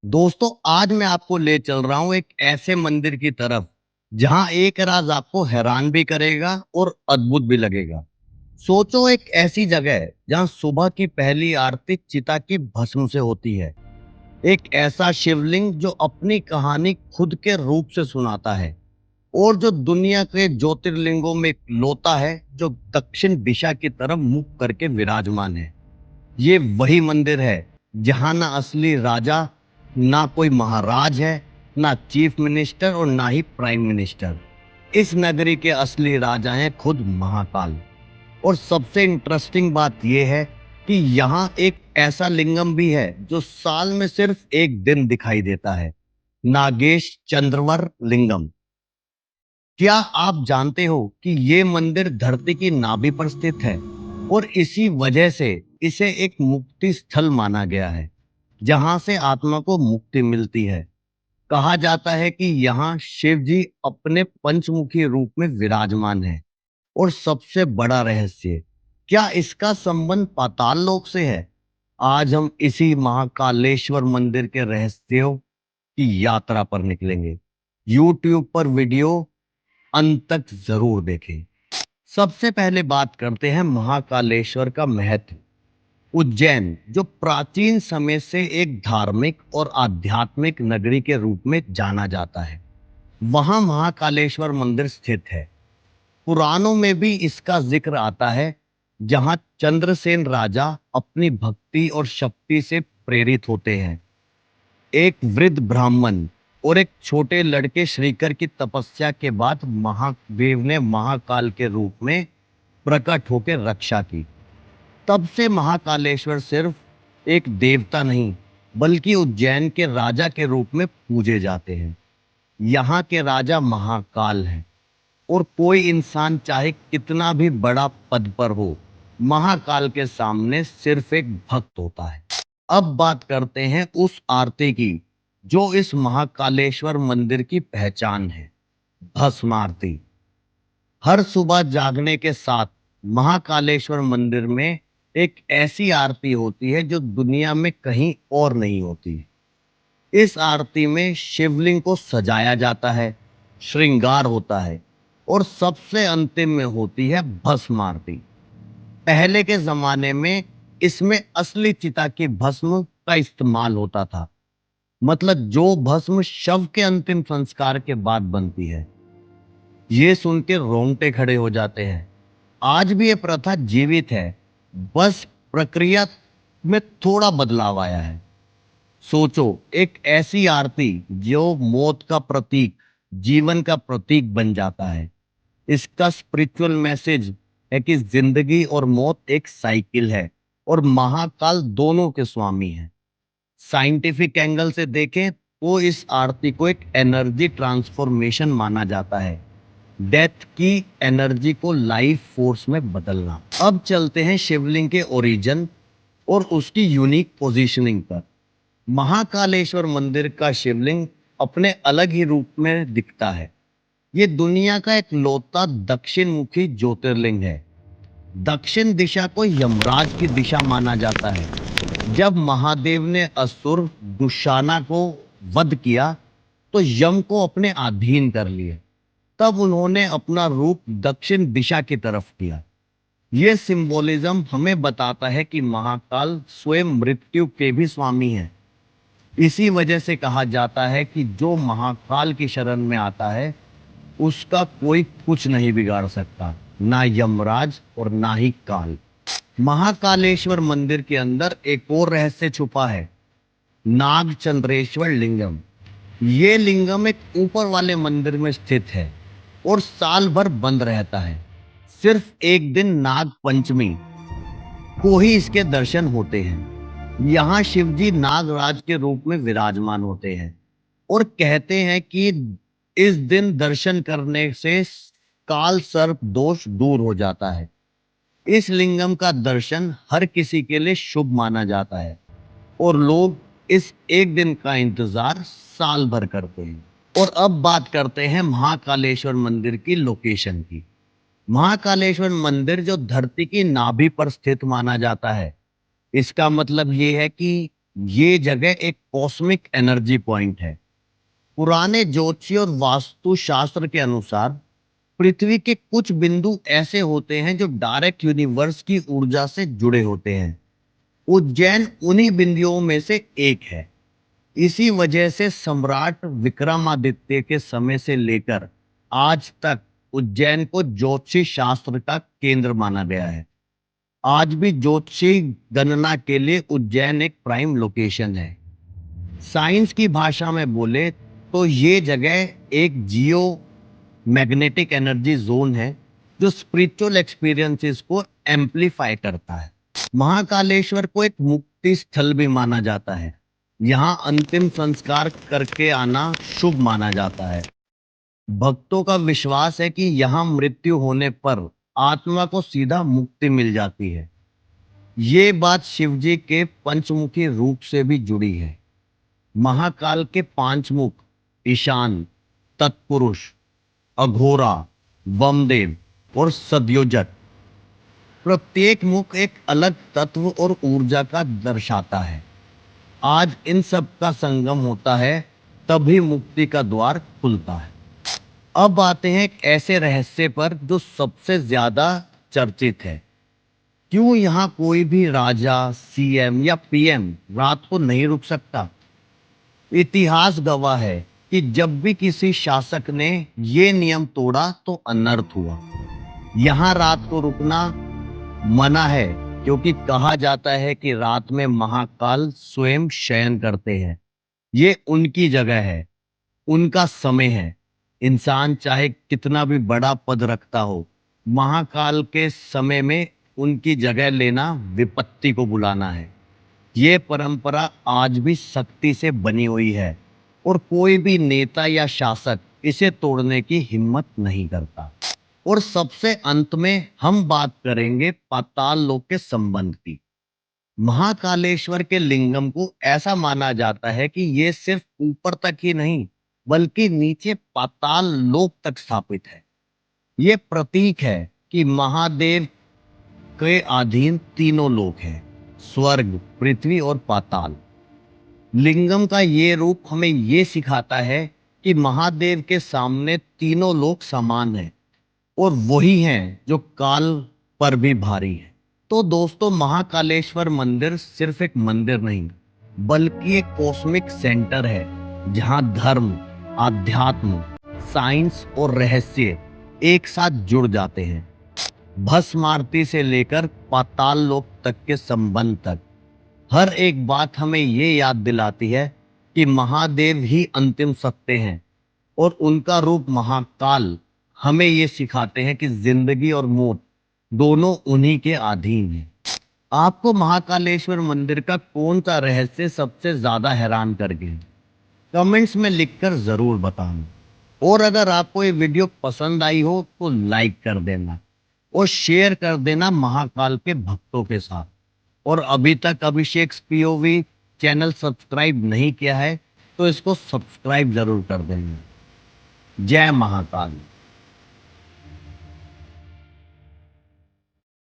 दोस्तों, आज मैं आपको ले चल रहा हूँ एक ऐसे मंदिर की तरफ जहाँ एक राज आपको हैरान भी करेगा और अद्भुत भी लगेगा। सोचो, एक ऐसी जगह है जहाँ सुबह की पहली आरती चिता की भस्म से होती है। एक ऐसा शिवलिंग जो अपनी कहानी खुद के रूप से सुनाता है और जो दुनिया के ज्योतिर्लिंगों में इकलौता है जो दक्षिण दिशा की तरफ मुख करके विराजमान है। ये वही मंदिर है जहां ना असली राजा, ना कोई महाराज है, ना चीफ मिनिस्टर और ना ही प्राइम मिनिस्टर। इस नगरी के असली राजा हैं खुद महाकाल। और सबसे इंटरेस्टिंग बात यह है कि यहाँ एक ऐसा लिंगम भी है जो साल में सिर्फ एक दिन दिखाई देता है। नागेश चंद्रवर लिंगम। क्या आप जानते हो कि ये मंदिर धरती की नाभि पर स्थित है और इसी वजह से इसे एक मुक्ति स्थल माना गया है जहां से आत्मा को मुक्ति मिलती है। कहा जाता है कि यहाँ शिव जी अपने पंचमुखी रूप में विराजमान है। और सबसे बड़ा रहस्य, क्या इसका संबंध पाताल लोक से है? आज हम इसी महाकालेश्वर मंदिर के रहस्यों की यात्रा पर निकलेंगे। यूट्यूब पर वीडियो अंत तक जरूर देखें। सबसे पहले बात करते हैं महाकालेश्वर का महत्व। उज्जैन, जो प्राचीन समय से एक धार्मिक और आध्यात्मिक नगरी के रूप में जाना जाता है, वहां महाकालेश्वर मंदिर स्थित है। पुराणों में भी इसका जिक्र आता है, जहां चंद्रसेन राजा अपनी भक्ति और शक्ति से प्रेरित होते हैं। एक वृद्ध ब्राह्मण और एक छोटे लड़के श्रीकर की तपस्या के बाद महादेव ने महाकाल के रूप में प्रकट होकर रक्षा की। तब से महाकालेश्वर सिर्फ एक देवता नहीं, बल्कि उज्जैन के राजा के रूप में पूजे जाते हैं। यहाँ के राजा महाकाल हैं और कोई इंसान चाहे कितना भी बड़ा पद पर हो, महाकाल के सामने सिर्फ एक भक्त होता है। अब बात करते हैं उस आरती की जो इस महाकालेश्वर मंदिर की पहचान है, भस्म आरती। हर सुबह जागने के साथ महाकालेश्वर मंदिर में एक ऐसी आरती होती है जो दुनिया में कहीं और नहीं होती। इस आरती में शिवलिंग को सजाया जाता है, श्रृंगार होता है और सबसे अंतिम में होती है भस्म आरती। पहले के जमाने में इसमें असली चिता की भस्म का इस्तेमाल होता था, मतलब जो भस्म शव के अंतिम संस्कार के बाद बनती है। ये सुन के रोंगटे खड़े हो जाते हैं। आज भी ये प्रथा जीवित है, बस प्रक्रिया में थोड़ा बदलाव आया है। सोचो, एक ऐसी आरती जो मौत का प्रतीक, जीवन का प्रतीक बन जाता है। इसका स्पिरिचुअल मैसेज है कि जिंदगी और मौत एक साइकिल है और महाकाल दोनों के स्वामी हैं। साइंटिफिक एंगल से देखें तो इस आरती को एक एनर्जी ट्रांसफॉर्मेशन माना जाता है, डेथ की एनर्जी को लाइफ फोर्स में बदलना। अब चलते हैं शिवलिंग के ओरिजिन और उसकी यूनिक पोजीशनिंग पर। महाकालेश्वर मंदिर का शिवलिंग अपने अलग ही रूप में दिखता है। ये दुनिया का एक लौता दक्षिण मुखी ज्योतिर्लिंग है। दक्षिण दिशा को यमराज की दिशा माना जाता है। जब महादेव ने असुर दुशाना को वध किया तो यम को अपने अधीन कर लिए। तब उन्होंने अपना रूप दक्षिण दिशा की तरफ किया। यह सिंबोलिज्म हमें बताता है कि महाकाल स्वयं मृत्यु के भी स्वामी हैं। इसी वजह से कहा जाता है कि जो महाकाल की शरण में आता है उसका कोई कुछ नहीं बिगाड़ सकता, ना यमराज और ना ही काल। महाकालेश्वर मंदिर के अंदर एक और रहस्य छुपा है, नागचंद्रेश्वर लिंगम। ये लिंगम एक ऊपर वाले मंदिर में स्थित है और साल भर बंद रहता है। सिर्फ एक दिन नाग पंचमी को ही इसके दर्शन होते हैं। यहाँ शिवजी नागराज के रूप में विराजमान होते हैं और कहते हैं कि इस दिन दर्शन करने से काल सर्प दोष दूर हो जाता है। इस लिंगम का दर्शन हर किसी के लिए शुभ माना जाता है और लोग इस एक दिन का इंतजार साल भर करते हैं। और अब बात करते हैं महाकालेश्वर मंदिर की लोकेशन की। महाकालेश्वर मंदिर जो धरती की नाभि पर स्थित माना जाता है, इसका मतलब ये है कि ये जगह एक कॉस्मिक एनर्जी पॉइंट है। पुराने ज्योतिषी और वास्तु शास्त्र के अनुसार पृथ्वी के कुछ बिंदु ऐसे होते हैं जो डायरेक्ट यूनिवर्स की ऊर्जा से जुड़े होते हैं। उज्जैन उन्हीं बिंदुओं में से एक है। इसी वजह से सम्राट विक्रमादित्य के समय से लेकर आज तक उज्जैन को ज्योतिषी शास्त्र का केंद्र माना गया है। आज भी ज्योतिषी गणना के लिए उज्जैन एक प्राइम लोकेशन है। साइंस की भाषा में बोले तो ये जगह एक जियो मैग्नेटिक एनर्जी जोन है जो स्पिरिचुअल एक्सपीरियंसेस को एम्पलीफाई करता है। महाकालेश्वर को एक मुक्ति स्थल भी माना जाता है। यहाँ अंतिम संस्कार करके आना शुभ माना जाता है। भक्तों का विश्वास है कि यहाँ मृत्यु होने पर आत्मा को सीधा मुक्ति मिल जाती है। ये बात शिवजी के पंचमुखी रूप से भी जुड़ी है। महाकाल के पांच मुख ईशान, तत्पुरुष, अघोरा, वामदेव और सद्योजट, प्रत्येक मुख एक अलग तत्व और ऊर्जा का दर्शाता है। आज इन सब का संगम होता है, तभी मुक्ति का द्वार खुलता है। अब आते हैं एक ऐसे रहस्य पर जो सबसे ज्यादा चर्चित है। क्यों यहाँ कोई भी राजा, सीएम या पीएम रात को नहीं रुक सकता? इतिहास गवाह है कि जब भी किसी शासक ने ये नियम तोड़ा तो अनर्थ हुआ। यहाँ रात को रुकना मना है क्योंकि कहा जाता है कि रात में महाकाल स्वयं शयन करते हैं। ये उनकी जगह है, उनका समय है। इंसान चाहे कितना भी बड़ा पद रखता हो, महाकाल के समय में उनकी जगह लेना विपत्ति को बुलाना है। ये परंपरा आज भी शक्ति से बनी हुई है और कोई भी नेता या शासक इसे तोड़ने की हिम्मत नहीं करता। और सबसे अंत में हम बात करेंगे पाताल लोक के संबंध की। महाकालेश्वर के लिंगम को ऐसा माना जाता है कि ये सिर्फ ऊपर तक ही नहीं बल्कि नीचे पाताल लोक तक स्थापित है। ये प्रतीक है कि महादेव के अधीन तीनों लोक हैं, स्वर्ग, पृथ्वी और पाताल। लिंगम का ये रूप हमें ये सिखाता है कि महादेव के सामने तीनों लोक समान हैं और वही हैं जो काल पर भी भारी है। तो दोस्तों, महाकालेश्वर मंदिर सिर्फ एक मंदिर नहीं बल्कि एक कॉस्मिक सेंटर है जहां धर्म, आध्यात्म, साइंस और रहस्य एक साथ जुड़ जाते हैं। भस्म आरती से लेकर पाताल लोक तक के संबंध तक हर एक बात हमें ये याद दिलाती है कि महादेव ही अंतिम सत्य हैं और उनका रूप महाकाल हमें ये सिखाते हैं कि जिंदगी और मौत दोनों उन्हीं के अधीन है। आपको महाकालेश्वर मंदिर का कौन सा रहस्य सबसे ज्यादा हैरान कर गया? कमेंट्स में लिखकर जरूर बताना। और अगर आपको ये वीडियो पसंद आई हो तो लाइक कर देना और शेयर कर देना महाकाल के भक्तों के साथ। और अभी तक अभिषेक पीओवी चैनल सब्सक्राइब नहीं किया है तो इसको सब्सक्राइब जरूर कर देना। जय महाकाल।